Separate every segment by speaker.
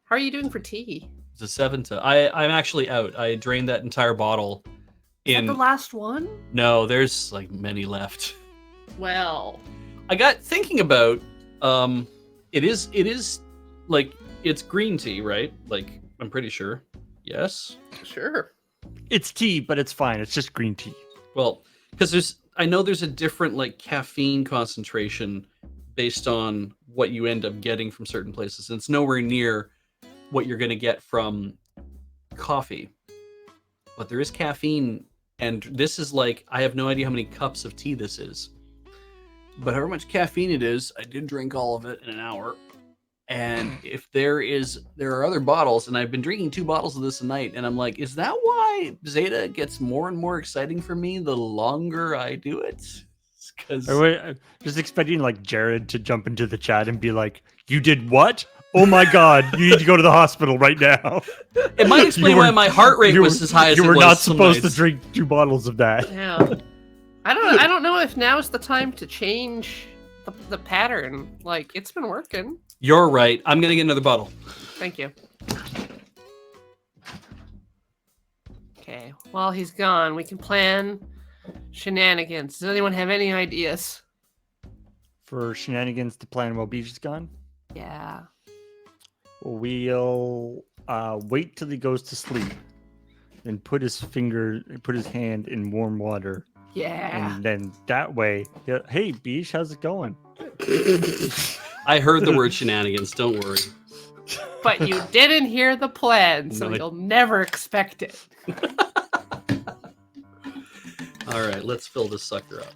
Speaker 1: How are you doing for tea?
Speaker 2: It's a 7 to. I'm actually out. I drained that entire bottle.
Speaker 1: Is that the last one?
Speaker 2: No, there's like many left.
Speaker 1: Well,
Speaker 2: I got thinking about it is like it's green tea, right? Like I'm pretty sure. Yes.
Speaker 1: sure.
Speaker 3: It's tea, but it's fine. It's just green tea.
Speaker 2: Well, because I know there's a different like caffeine concentration based on what you end up getting from certain places. And it's nowhere near what you're going to get from coffee. But there is caffeine, and this is like, I have no idea how many cups of tea this is. But however much caffeine it is, I did drink all of it in an hour. And if there are other bottles, and I've been drinking 2 bottles of this a night, and I'm like, is that why Zeta gets more and more exciting for me the longer I do it? Because
Speaker 3: I'm just expecting like Jared to jump into the chat and be like, "You did what? Oh my God! You need to go to the hospital right now."
Speaker 2: It might explain why my heart rate was as high as it was.
Speaker 3: You were not supposed to
Speaker 2: nights.
Speaker 3: drink 2 bottles of that.
Speaker 1: Yeah. I don't know if now's the time to change the pattern. Like, it's been working.
Speaker 2: You're right. I'm gonna get another bottle.
Speaker 1: Thank you. Okay. While he's gone, we can plan shenanigans. Does anyone have any ideas?
Speaker 3: For shenanigans to plan while Beej is gone?
Speaker 1: Yeah.
Speaker 3: We'll wait till he goes to sleep and put his hand in warm water.
Speaker 1: Yeah.
Speaker 3: And then that way, hey, Beej, how's it going?
Speaker 2: I heard the word shenanigans. Don't worry.
Speaker 1: But you didn't hear the plan, so
Speaker 2: No,
Speaker 1: you'll never expect it.
Speaker 2: All right, let's fill this sucker up.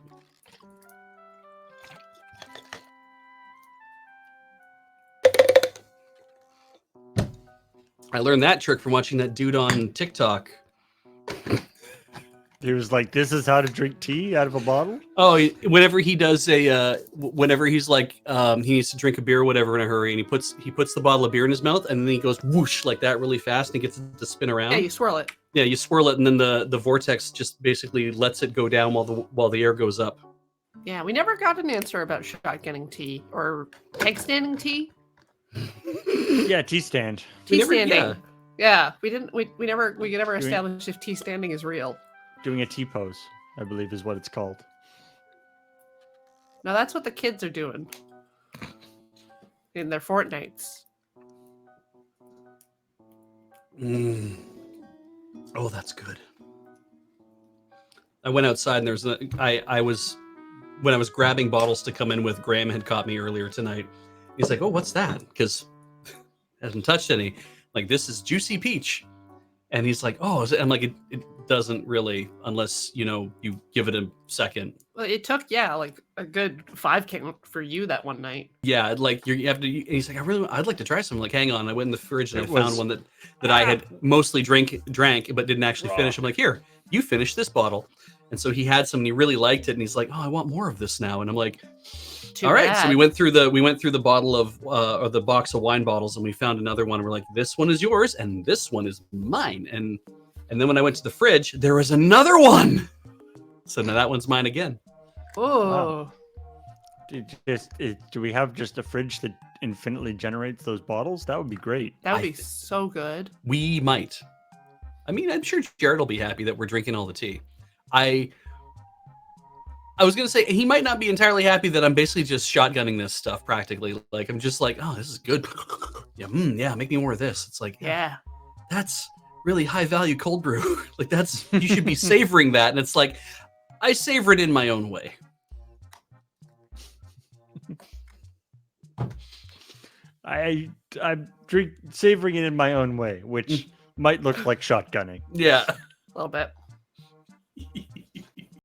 Speaker 2: I learned that trick from watching that dude on TikTok.
Speaker 3: He was like, "This is how to drink tea out of a bottle."
Speaker 2: Oh, whenever he does whenever he's like, he needs to drink a beer or whatever in a hurry, and he puts the bottle of beer in his mouth, and then he goes whoosh like that really fast, and he gets it to spin around.
Speaker 1: Yeah, you swirl it.
Speaker 2: Yeah, you swirl it, and then the vortex just basically lets it go down while the air goes up.
Speaker 1: Yeah, we never got an answer about shotgunning tea or peg standing tea.
Speaker 3: Yeah, tea stand.
Speaker 1: Tea standing. Yeah, we never established if tea standing is real.
Speaker 3: Doing a tea pose, I believe, is what it's called.
Speaker 1: No, that's what the kids are doing in their Fortnites.
Speaker 2: Oh, that's good. I went outside and there's when I was grabbing bottles to come in with, Graham had caught me earlier tonight. He's like, "Oh, what's that?" Because hasn't touched any. Like, this is juicy peach. And he's like, "Oh," I'm like, it doesn't really, unless you give it a second.
Speaker 1: Well, it took like a good 5 count for you that one night.
Speaker 2: Yeah, like you have to. And he's like, I'd like to try some. I'm like, hang on. I went in the fridge and I found one that I had mostly drank but didn't actually finish. I'm like, here, you finish this bottle. And so he had some and he really liked it. And he's like, "Oh, I want more of this now." And I'm like, all right. So we went through the bottle of or the box of wine bottles, and we found another one. And we're like, this one is yours, and this one is mine. And then when I went to the fridge, there was another one. So now that one's mine again.
Speaker 1: Oh.
Speaker 3: Wow. Do we have just a fridge that infinitely generates those bottles? That would be great.
Speaker 1: That would be so good.
Speaker 2: We might. I mean, I'm sure Jared will be happy that we're drinking all the tea. I was going to say, he might not be entirely happy that I'm basically just shotgunning this stuff practically. Like, I'm just like, "Oh, this is good. Yeah, yeah, make me more of this." It's like,
Speaker 1: yeah,
Speaker 2: that's really high value cold brew. Like, you should be savoring that. And it's like, I savor it in my own way.
Speaker 3: I'm savoring it in my own way, which might look like shotgunning.
Speaker 2: Yeah.
Speaker 1: A little bit.